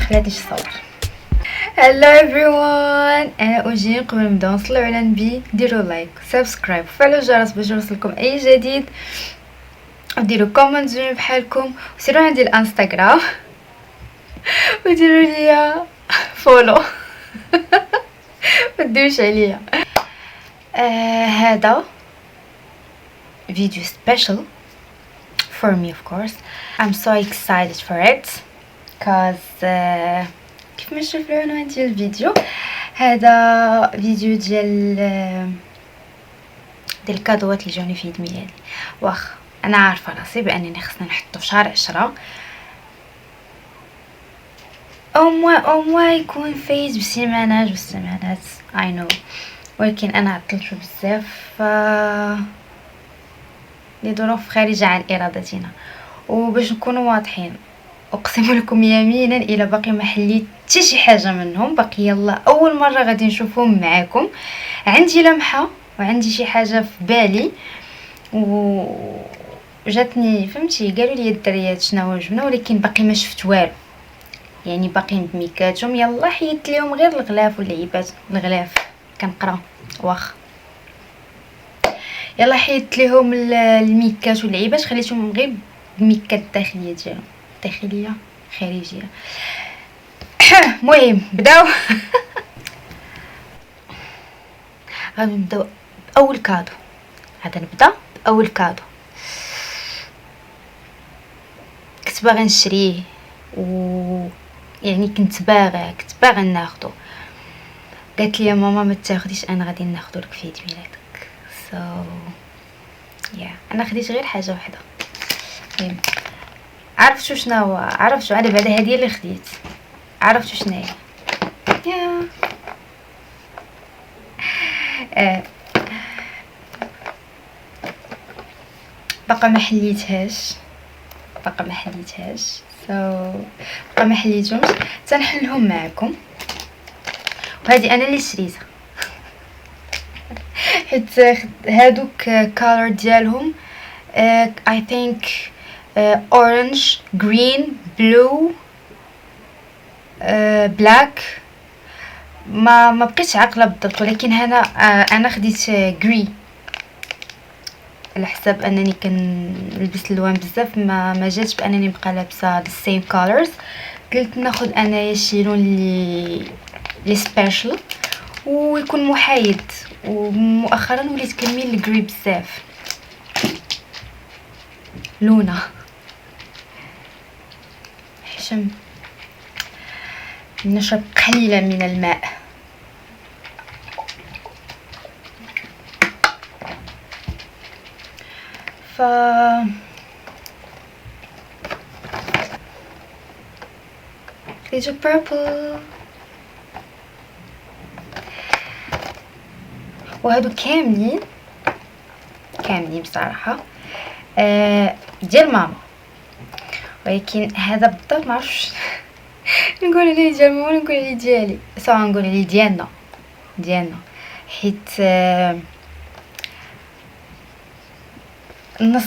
خلاتنيش نصور. هلو everyone، انا اجي قبل ما نبداو نصليو على النبي ديروا لايك سبسكرايب وفعلوا الجرس باش يوصلكم اي جديد، وديروا كومنت زوين بحالكم، وسيروا عندي الانستغرام وديروا لي فولو مديوش عليا. هذا فيديو special for me of course. I'm so excited for it cause كيف ما تشوفوا العنوان ديال الفيديو، هذا فيديو ديال الكادوات اللي جاوني في عيد ميلادي. واخ انا عارفه راسي بانني خصنا نحطو في شهر 10 او موا يكون فايز بسيمانات والسيمانات I know، ولكن انا عطلتو بزاف لظروف خارجه عن ارادتنا. وباش نكونوا واضحين، اقسم لكم يمينا الا باقي ما حليت حتى شي حاجه منهم، باقي يلا اول مره غادي نشوفهم معاكم. عندي لمحه وعندي شي حاجه في بالي وجاتني فهمتي، قالوا لي الدريات شنو جبنا، ولكن باقي ما شفت والو، يعني باقيين بميكاتهم. يلا حيدت ليهم غير الغلاف واللعيبات. الغلاف كنقرا واخ، يلا حيدت ليهم الميكات واللعيبات، خليتهم غير الميكات الداخليه ديالهم، داخليه خارجيه. المهم بداو غادي نبداو باول كادو. غادي نبدا باول كادو كنت باغا نشريه، و يعني كنت باغا ناخذه. قالت لي ماما ما تاخديش، انا غادي ناخذه لك في عيد ميلادك. انا خديت غير حاجه واحده. المهم عرفتوا شنو عرفتوا انا بعد هذه اللي خديت، عرفتوا شنو هي؟ باقا ما حليتهاش باقا ما حليتهمش تنحلهم معكم. وهذه انا اللي شريتها حيت هادوك كولر ديالهم I think orange green blue black، ما بقيتش عاقله بالضبط، ولكن انا خديت جري على حساب انني كنلبس الالوان بزاف. ما جاتش بانني نبقى لابسه the same colors. قلت ناخذ انايا شي لون لي سبيشال ويكون محايد. ومؤخرا وليت كنميل للجري بزاف. لونه حشم نشرب قليلا من الماء. خديت purple، وهادو كاملين بصراحه ديال ماما، ولكن هذا بالضبط ما عرفتش نقول عليه ديال ماما ولا نقول عليه ديالي. سواء نقول عليه ديالنا حيت النص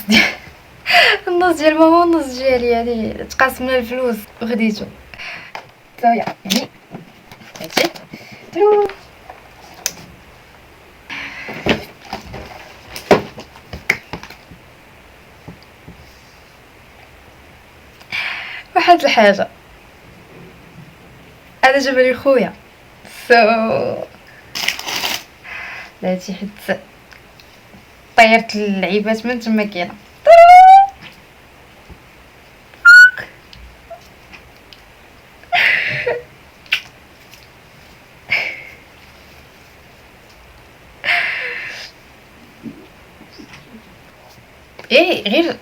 ديال ماما والنص ديالي، يعني تقاسمنا الفلوس وخديته. يعني هادشي واحد الحاجه انا جابها لي خويا لاتي حيت طيرت اللعيبات من تما كاينه. غير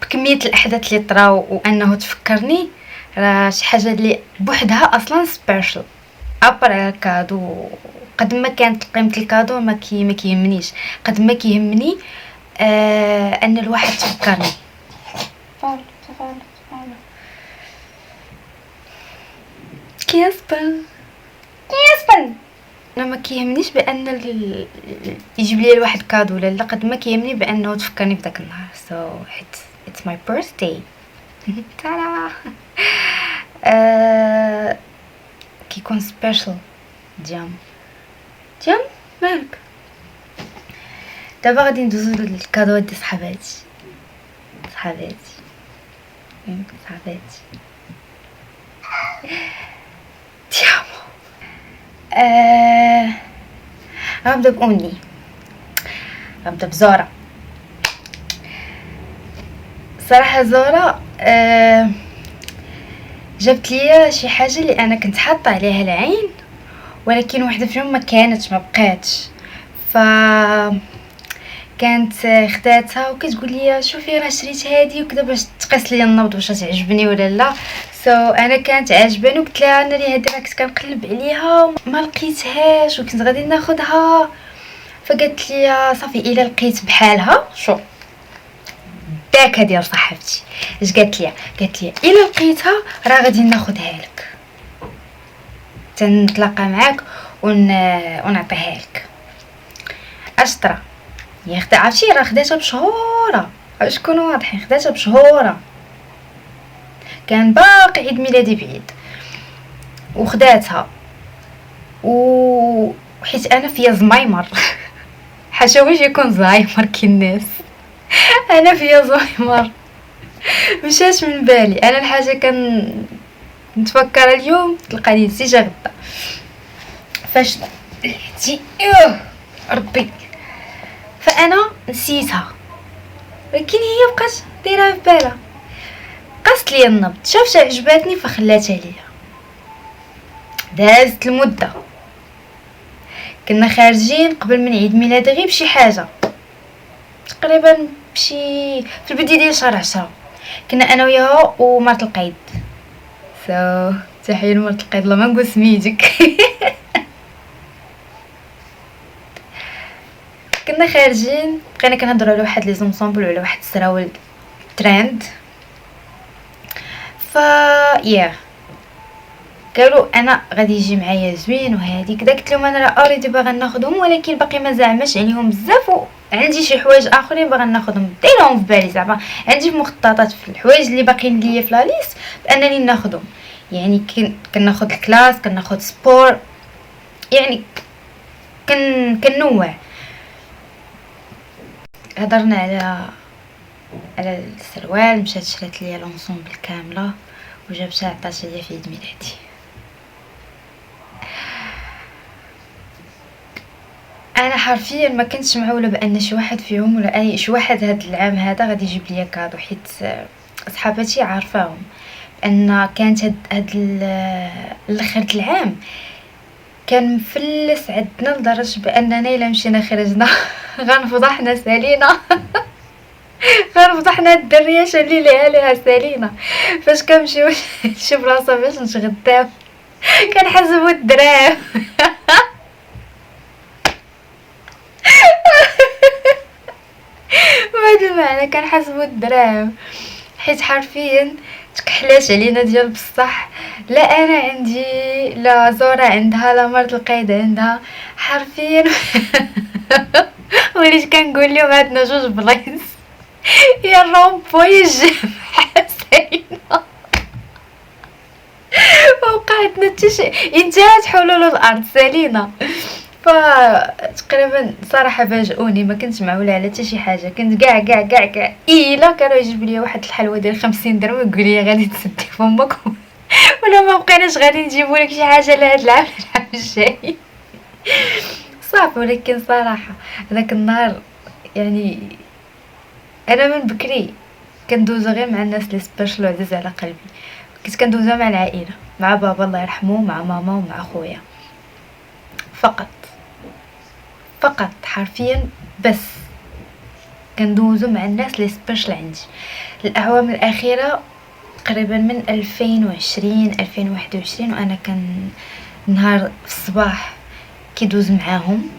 بكميه الاحداث اللي طراو وانه تفكرني راه شي حاجه اللي بوحدها اصلا سبيشال ابر على الكادو. قد ما كانت قيمه الكادو ما كيهمنيش، قد ما كيهمني ان الواحد تفكرني. كيسبن انا ما كيهمنيش بان يجيب لي الواحد كادو، لا قد ما كيهمني بانه تفكرني بداك النهار. so it's my birthday. تالا آه كيكون سبيشال. ديام مالك؟ دابا غادي ندوزو للكادوات ديال صحاباتي. تيامو. غنبدا بأمني، غنبدا بزورا. صراحه زورا جابت لي شي حاجه اللي انا كنت حاطه عليها العين، ولكن واحده فيهم ما كانتش، ما بقاتش. ف كانت خداتها وكتقول لي شوفي راه شريت هذه وكذا باش تقيس لي النبض واش تعجبني ولا لا. انا كانت عجباني وقلت لها انا اللي هذه راه كنت كنقلب عليها ما لقيتهاش وكنت غادي ناخذها. فقالت لي صافي الا لقيت بحالها شو داكا ديال صاحبتي اش قالت لي الا لقيتها راه غادي ناخذها لك، تنتلاقى معاك ونعطيها لك. اشطرا يا اختي، عرفتي راه خداتها بشهوره، باش نكونوا واضحين خداتها بشهوره، كان باقي عيد ميلادي بعيد وخداتها وحيت انا فيا زمايمر حاشا واش يكون زهايمر كي الناس انا فيا زهايمر مشاش من بالي. انا الحاجه كان نتفكر اليوم تلقاني نسيتها غدا. فاش لحتي ربي فانا نسيتها، ولكن هي بقات دايره في بالها. قاست لي النبض، شافت عجباتني فخلاتها ليا. دازت المده، كنا خارجين قبل من عيد ميلادي غير بشي حاجه تقريبا بشي في البدايه ديال شهر 10. كنا انا وياها ومرت القيد. تحيه لمرت القيد، الله ما نقول سميتك كنا خارجين بقينا كنهضروا على واحد لي زونسامبل وعلى واحد السراول ترند. قالوا انا غادي يجي معايا زوين وهذه كذا. قلت لهم انا راه اوريدي باغا ناخذهم، ولكن باقي ما زعماش عليهم بزاف وعندي شي حوايج اخرين باغا ناخذهم. دايرهم في بالي زعما عندي مخططات في الحوايج اللي باقيين ليا في لا ليست بانني ناخذهم. يعني كناخذ الكلاس، كناخذ سبور، يعني كنوع. هضرنا على السروال، مشات شرات ليا لونسومبل كامله وجابتها عطاتها ليا في عيد ميلادي. انا حرفيا ما كنتش معوله بان شي واحد فيهم ولا اي شي واحد هاد العام هذا غادي يجيب ليا كادو، حيت صحاباتي عارفاهم ان كانت هاد الاخر العام كان مفلس عندنا لدرجه باننا الا مشينا خرجنا غنفضحنا سالينا غنفضحنا الدرياش اللي ليها سالينا. فاش كنمشيو شي بلاصه باش نتغداو كنحسبوا الدراهم بهذا المعنى كنحسبوا الدراهم، حيت حرفيا تكحلاش علينا ديال بصح. لا انا عندي، لا زورا عندها، لا مرت القايد عندها حرفيا وليت كنقول لهم عندنا جوج بلايص يا الرومبوي الجامعة سالينا وقعتنا انتهت حلول الارض سالينا. فتقريبا صراحه فاجئوني، ما كنتش معوله على حتى شي حاجه. كنت كاع الا كانوا يجيب لي واحد الحلوه ديال 50 درهم ويقول لي غادي تسدي فمك ولا ما بقيناش غادي نجيبوا لك شي حاجه لهاد العام الجاي صافي. ولكن صراحه هذاك النهار يعني انا من بكري كندوز غير مع الناس اللي سبيشال وعزاز على قلبي. كنت كندوزها مع العائله، مع بابا الله يرحمه، مع ماما ومع خويا، فقط حرفيا بس كندوزو مع الناس اللي سبيشال عندي. الاعوام الاخيره تقريبا من 2020 وانا كان نهار في الصباح كيدوز معاهم،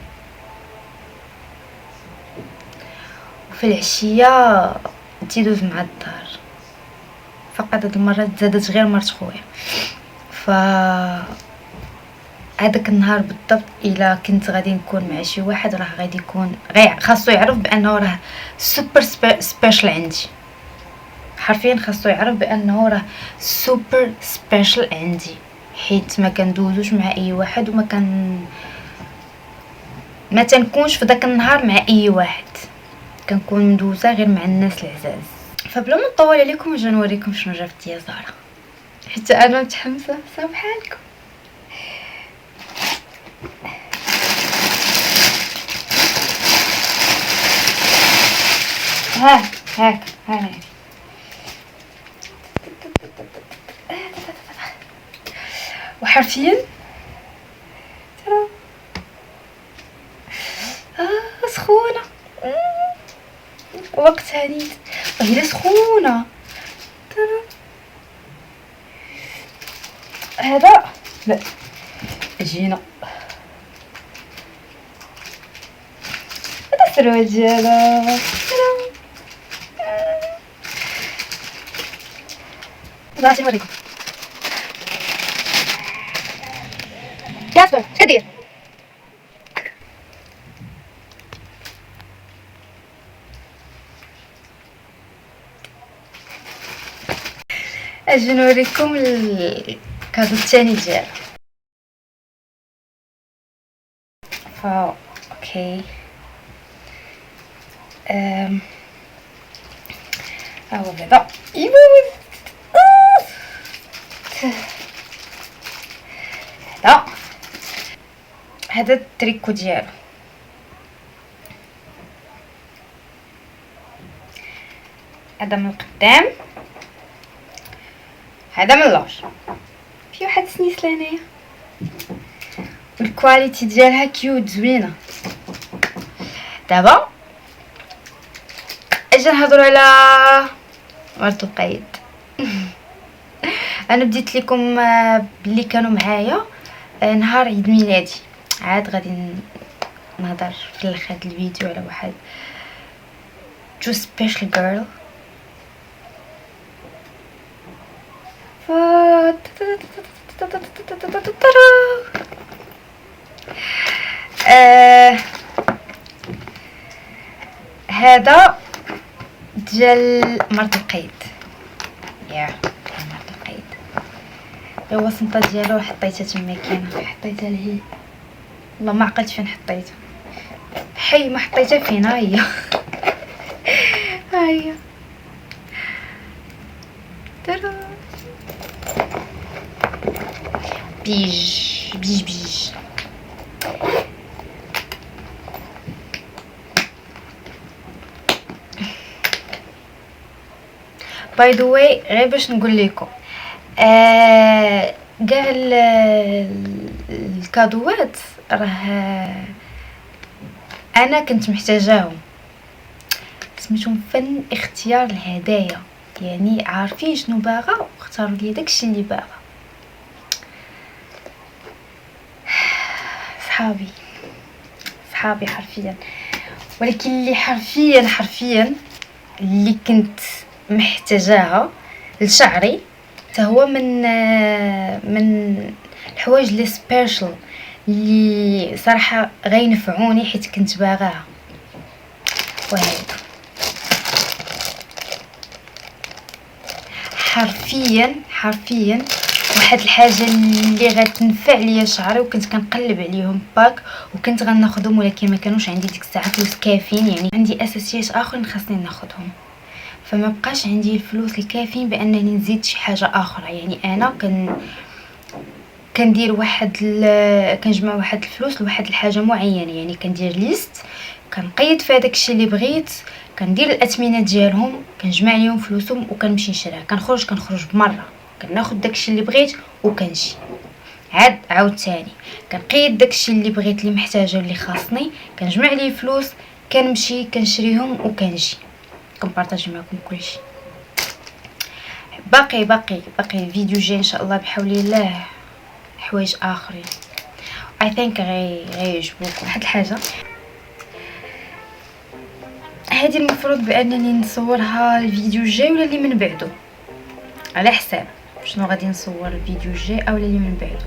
وفي العشيه تيدوز مع الدار. فقط هاد المره تزادت غير مرت خويا. هذاك النهار بالضبط الا كنت غادي نكون مع شي واحد راه غادي يكون خاصو يعرف بانه راه سوبر سبيشال عندي. حرفيا خاصو يعرف بانه راه سوبر سبيشال عندي، حيت ما كندوزوش مع اي واحد وما ما تنكونش في داك النهار مع اي واحد، كنكون مدوزه غير مع الناس العزاز. فبلا ما نطول عليكم اجي نوريكم شنو جا في الديازاره، حتى انا متحمسه سامحه لكم. هاك هاني وحرفيا ترى سخونه وقت هنيت وهي سخونه ترى. هذا لا جينا هذا السروال ديالها غادي نوريكم. كاسبر اش كدير؟ اجي نوريكم الكادو الثاني ديالها. اوكي هو بيضا هذا التريكو ديالو. هذا من القدام، هذا من اللور، في واحد سنيس لهنايا والكواليتي ديالها كيوت زوينه. دابا اجي نهضروا على مرت القيد. انا بديت لكم باللي كانوا معايا نهار عيد ميلادي، عاد غادي نهضر في الاخر هذا الفيديو على واحد جو سبيشال جيرل. هذا ديال مرت القيد، يا مرت القيد الوصنطه ديالو حطيتها تما كاينه، حطيتها لهي والله ما عقلت فين حطيتها، حي ما حطيتها فين. هي هي ترى بيج بيج بيج. باي ذا واي غير باش نقول لكم كاع الكادوات راه انا كنت محتاجاهم، سميتهم فن اختيار الهدايا، يعني عارفين شنو باغا واختاروا لي داكشي اللي باغا. صحابي حرفيا، ولكن اللي حرفيا اللي كنت محتاجاها لشعري حتى هو من الحوايج اللي سبيشال اللي صراحه غينفعوني حيت كنت باغاها. وهذا حرفيا واحد الحاجه اللي غتنفع ليا شعري، وكنت كنقلب عليهم باك وكنت غناخذهم، ولكن ما كانوش عندي ديك الساعه فلوس كافيين، يعني عندي اساسيات اخرين خاصني ناخذهم، فما بقاش عندي الفلوس الكافيين بانني نزيد شي حاجه اخرى. يعني انا كندير كنجمع واحد الفلوس لواحد الحاجه معينه، يعني كندير ليست كنقيد في هذاك الشيء اللي بغيت، كندير الاثمنه ديالهم، كنجمع ليهم فلوسهم وكنمشي نشريها، كنخرج بمره كناخذ داكشي اللي بغيت وكنجي عاود ثاني كنقيد داكشي اللي بغيت اللي محتاجه اللي خاصني، كنجمع ليه فلوس كنمشي كنشريهم وكنجي كنبارطاجي معكم كلشي. باقي الفيديو جاي ان شاء الله بحول الله حوايج اخرين I think غيعجبوكم. واحد الحاجه هذه المفروض بانني نصورها الفيديو الجاي ولا اللي من بعده، على حساب شنو غادي نصور الفيديو الجاي او اللي من بعده.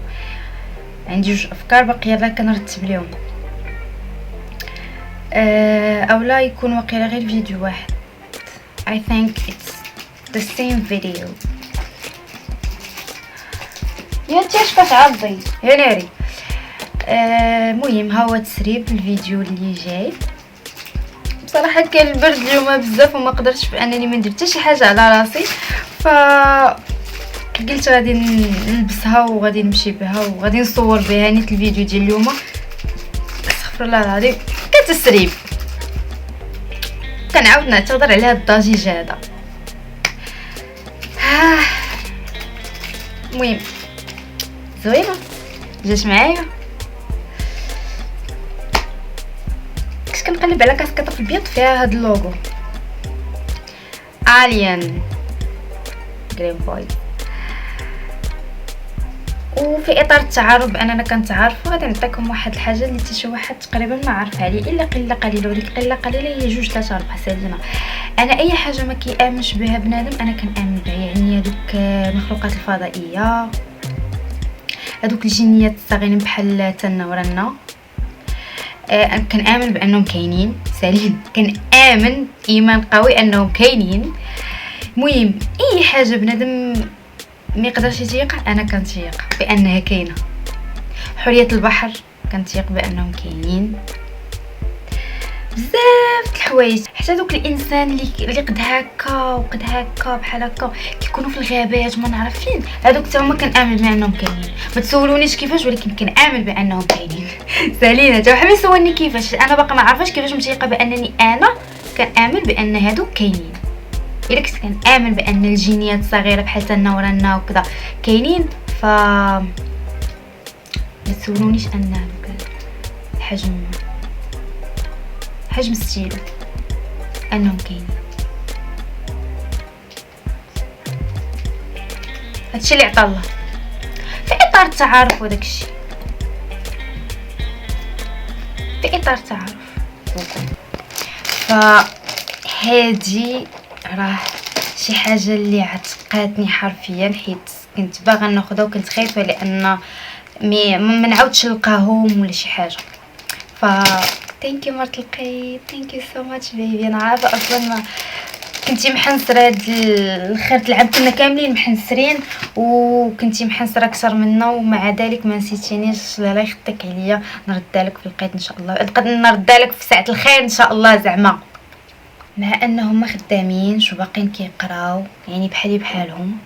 عندي جوج افكار باقيه لا كنرتب ليهم، او لا يكون واقيلا غير فيديو واحد. I think it's the same video. يا تيش كتعضي يا ناري. المهم ها هو تسريب الفيديو اللي جاي. بصراحه كان البرد اليوم بزاف وما قدرتش بانني ما ندير حتى شي حاجه على راسي، ف قلت غادي نلبسها وغادي نمشي بها وغادي نصور بها نيت الفيديو ديال اليوم. استغفر الله العظيم كتسريب. كنعاود نعتذر على هاد الضجيج هذا. المهم زوينه جات معايا. كنت كنقلب على كاسكطه في البيض فيها هاد اللوغو الين جرين بوي، وفي اطار التعارف باننا كنتعارفوا غادي نعطيكم واحد الحاجه اللي حتى شي واحد تقريبا ما عارف عليه الا قله قليله، وديك قله قليله هي 2 3 4 سالينا. انا اي حاجه ما كيامنش بها بنادم انا كنامن بها، يعني هذوك المخلوقات الفضائيه، هذوك الجنيات الصغيرين بحال تنورنا، كنامن بانهم كاينين سالين، كنامن ايمان قوي انهم كاينين. المهم اي حاجه بنادم ما يقدرش يتيق انا كنتيق بانها كاينه. حريه البحر كنتيق بانهم كاينين. بزاف الحوايج، حتى دوك الانسان اللي قد هكا بحال هكا كيكونوا في الغابات ما نعرف فين، هذوك حتى هما كنامن بانهم كاينين. ما تسولونيش كيفاش ولكن كنامن بانهم كاينين. سالينا حتى واحد يسولني كيفاش، انا باقا ما عارفاش كيفاش متيقه بانني انا كنامن بان هذوك كاينين. الا كنت كنامن بان الجينيات الصغيره بحال تنورنا وكذا كاينين، ف ما تسولونيش ان هذوك حجم ستيلو انهم كاينين. هادشي اللي عطا الله في اطار التعارف، وداك الشيء في اطار التعارف. فهادي راه شي حاجه اللي عتقاتني حرفيا، حيت كنت باغا ناخذها وكنت خايفه لان ما نعاودش نلقاهم ولا شي حاجه. ف ثانك يو مرت القيد، ثانك يو سو ماتش بيبي. انا عارفه اصلا ما كنتي محنسره هاد الخير العام، كنا كاملين محنسرين وكنتي محنسره اكثر منا، ومع ذلك ما نسيتينيش. الله يخطيك عليا، نردها لك في القيد ان شاء الله، نردها لك في ساعه الخير ان شاء الله. زعما مع انهم خدامين شو باقين كيقراو يعني بحالي بحالهم،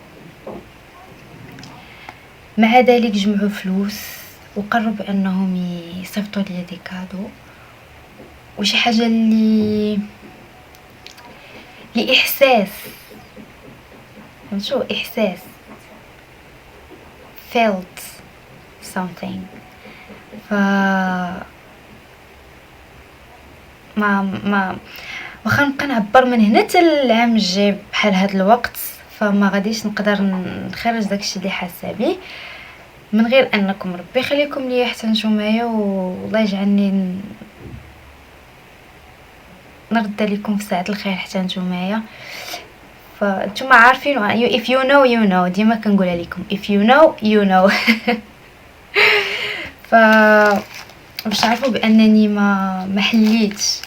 مع ذلك جمعوا فلوس وقرروا بانهم يصيفطوا لي دي كادو وشي حاجه اللي احساس، فهمتوا؟ احساس felt something. ف ما واخا نبقى نعبر من هنا حتى العام الجاي بحال هذا الوقت، فما غاديش نقدر نخرج داكشي اللي حاسه به، من غير انكم ربي يخليكم ليا حتى نتومايا، والله يجعلني نرد لكم في ساعه الخير حتى نتومايا. فانتم عارفين if you know you know، ديما كنقولها لكم if you know you know. ف باش تعرفوا بانني ما حليتش.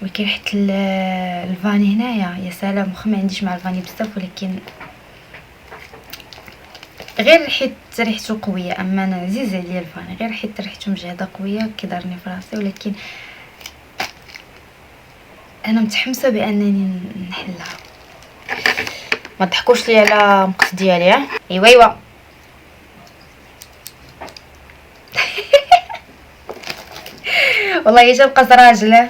ولكن ريحه الفاني هنايا يا سلام، واخا ما عنديش مع الفاني بزاف ولكن غير حيت ريحته قويه، اما انا عزيزه عليا الفاني غير حيت ريحته مجهده قويه كيضرني في راسي، ولكن انا متحمسه بانني نحلها. ما تضحكوش لي على المقص ديالي. ايوا والله جاب قص راجل.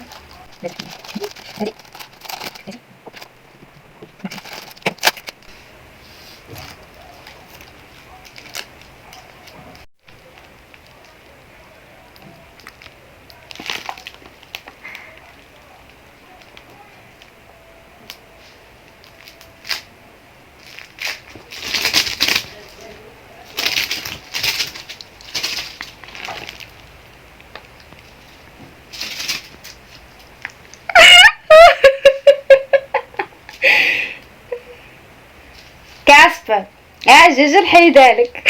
كاسبر جوج نحيدالك.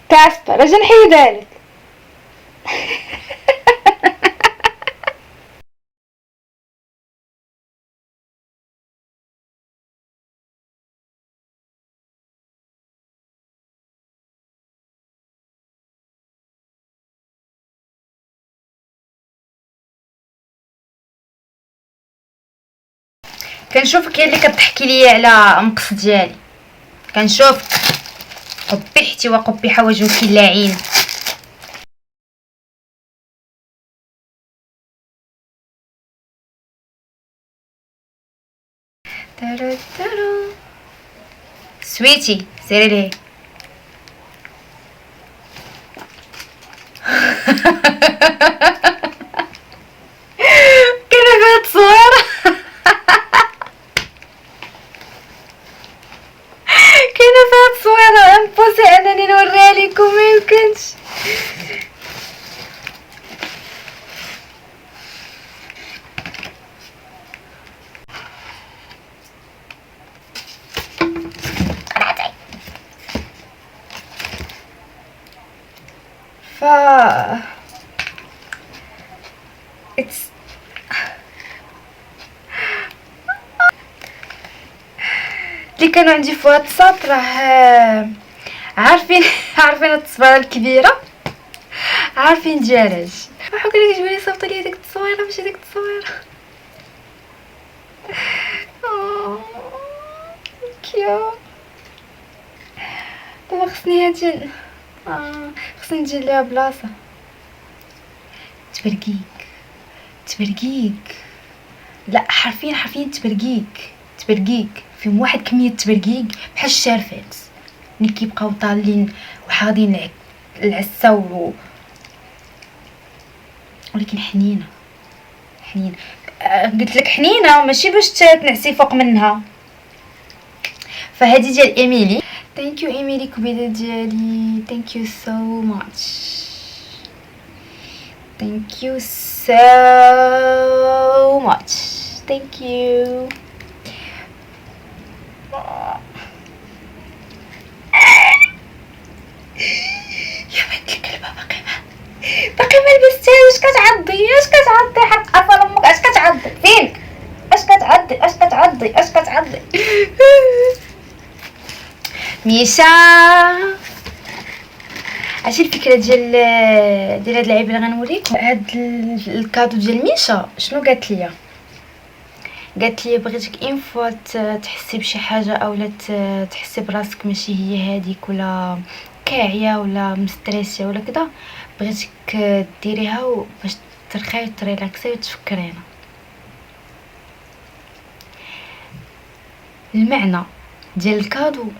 كاسبر اجي نحيدالك. كنشوفك هي اللي كتحكي لي على النقص ديالي، كنشوفك قبيحتي وقبيحه وجهك اللعين. ترى سويتي سيري لي. كاينه فيها تصويره، كاينه فيها تصويره امبوسي انني نوريها لكم، ما يمكنش. ف it's اللي كانوا عندي في واتساب راه عارفين عارفين التصويره الكبيره، عارفين ديالاش راحوا قالوا لي جيبوا لي صيفطوا لي ديك التصويره ماشي ديك التصويره. كيو دابا خصني هادي خصني ندير ليها بلاصه. تبرقيك لا حرفيا تبرقيك فيهم واحد كميه تبرقيق بحال الشارفات ملي كيبقاو طالين وحاضين العسه ولكن حنينه قلت لك حنينه ماشي باش تنعسي فوق منها. فهذه ديال ايميلي. ثانك يو ايميلي كبيده ديالي، ثانك يو سو ماتش، thank you so much, thank you. يا بنت الكلبه باقي ما لبستهاش. اش كتعضي حق عفا امك، اش كتعضي فينك، اش كتعضي ميشا. عرفتي الفكره ديال هاد اللعيبه اللي غنوريكم، هاد الكادو ديال ميشا شنو قالت لي؟ بغيتك ان فوا تحسي بشي حاجه اولا تحسي براسك ماشي هي هذيك ولا كاعيه ولا مستريسيه ولا كذا، بغيتك ديريها باش ترخاي وتريلاكسي وتفكرينا. المعنى ديال الكادو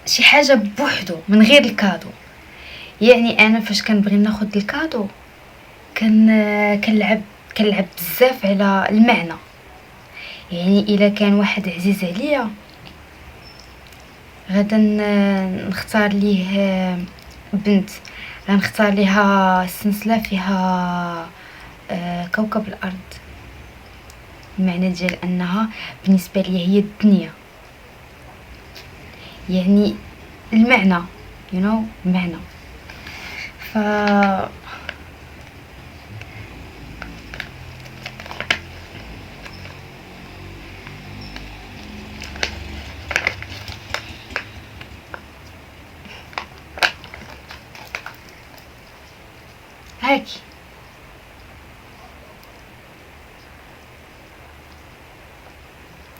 شي حاجه بوحدو من غير الكادو. يعني انا فاش كنبغي ناخذ الكادو كنلعب بزاف على المعنى. يعني الا كان واحد عزيز عليا غدا نختار ليه بنت، غنختار ليها سلسله فيها كوكب الارض. المعنى ديال انها بالنسبه لي هي الدنيا، يعني المعنى المعنى. ف هاكي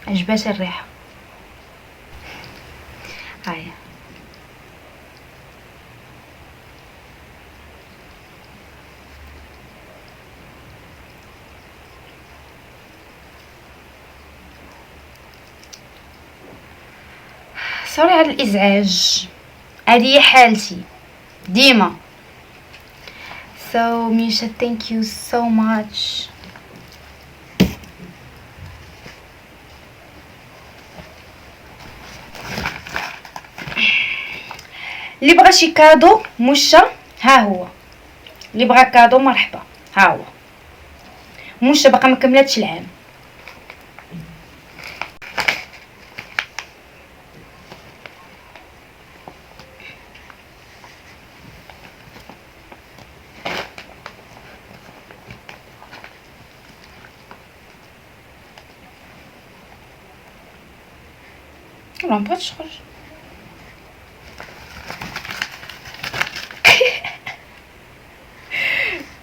عجبات الريحه. هاي سوري على الازعاج، هذه حالتي ديما. So Misha, thank you so much. اللي بغى شي كادو مشا ها هو، اللي بغى كادو مرحبا ها هو. مشا باقا ما كملاتش العام. ما بغيتش تخرج.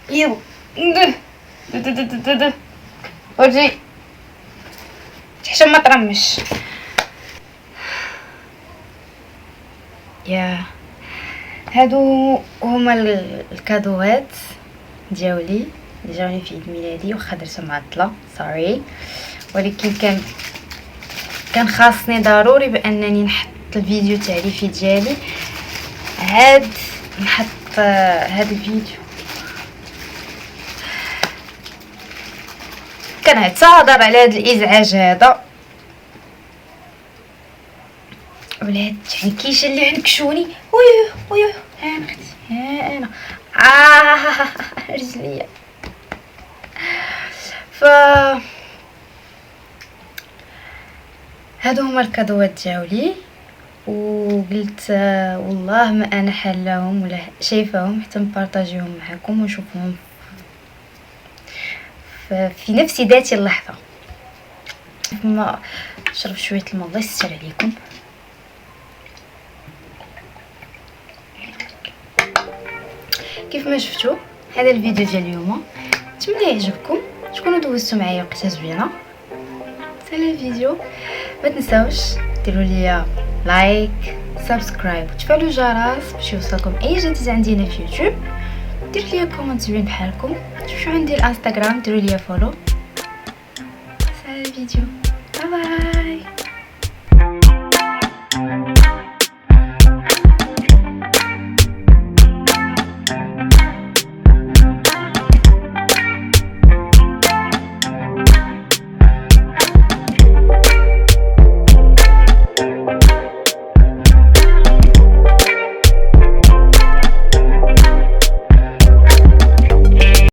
يلا ورجي تحشم ما ترمش. يا هادو هما الكادوات ديالي اللي جاوني في عيد ميلادي، واخا درتهم معطله سوري، ولكن كان خاصني ضروري بانني نحط الفيديو التعريفي ديالي. نحط هاد الفيديو كنعتذر على هاد الازعاج هذا. ولاد عنكيشه اللي عنكشوني. ويو انا اختي انا رجليا. هادو هما الكادوات ديالي، وقلت والله ما انا حلاهم ولا شايفاهم حتى نبارطاجيهم معكم ونشوفهم في نفس ذات اللحظه. ما شرب شويه الماء الله يستر عليكم. كيف ما شفتوا هذا الفيديو ديال اليوم، نتمنى يعجبكم، تكونوا دوزتوا معايا وقت زوينه. سالا الفيديو، ما تنساوش ديروا لي لايك سبسكرايب وتفعلوا الجرس باش يوصلكم اي جديد عندي هنا في يوتيوب. ديروا لي كومنت زوين بحالكم، تمشوا عندي الانستغرام ديروا لي فولو. سالا الفيديو.